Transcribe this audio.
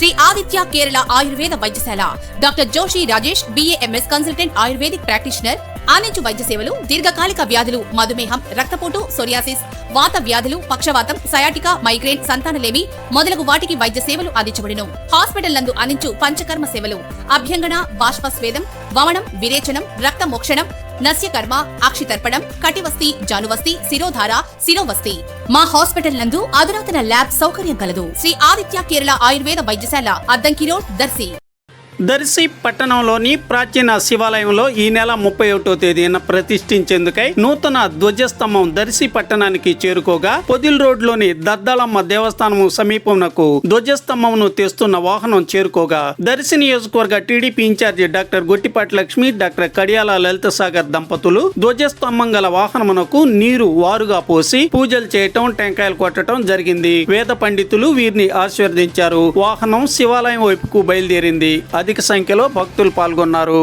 Shri Aditya Kerala Ayurveda Vaidyasala doctor Joshi Rajesh BAMS consultant ayurvedic practitioner ఆనించు వైద్య సేవలు దీర్ఘకాలిక వ్యాధులు మధుమేహం రక్తపోటు సోరియాసిస్ వాత వ్యాధులు పక్షవాతం సయాటికా మైగ్రేన్ సంతానలేమి మొదలగు వాటికి వైద్య సేవలు అందించబడును. హాస్పిటల్ నందు అందించు పంచకర్మ సేవలు అభ్యంగన బాష్పస్వేదం వమనం విరేచనం రక్త మోక్షణం నస్యకర్మ అక్షితర్పణం కటివస్తి జానువస్తి శిరోధార శిరోవస్తి. మా హాస్పిటల్ నందు అధునాతన ల్యాబ్ సౌకర్యం కలదు. శ్రీ ఆదిత్య కేరళ ఆయుర్వేద వైద్యశాల అద్దంకి రోడ్ దర్శి. దర్శి పట్టణంలోని ప్రాచీన శివాలయంలో ఈ నెల 31వ తేదీన ప్రతిష్ఠించేందుకై నూతన ధ్వజస్తంభం దర్శి పట్టణానికి చేరుకోగా పొదిల్ రోడ్లోని దద్దలమ్మ దేవస్థానం సమీపమునకు ధ్వజస్తంభంను తెస్తున్న వాహనం చేరుకోగా దర్శి నియోజకవర్గ TDP incharge doctor Gottipati Lakshmi doctor Kadiyala Lalitha Sagar దంపతులు ధ్వజస్తంభం గల వాహనమునకు నీరు వారుగా పోసి పూజలు చేయటం టెంకాయలు కొట్టడం జరిగింది. వేద పండితులు వీరిని ఆశీర్వదించారు. వాహనం శివాలయం వైపుకు బయలుదేరింది. అధిక సంఖ్యలో భక్తులు పాల్గొన్నారు.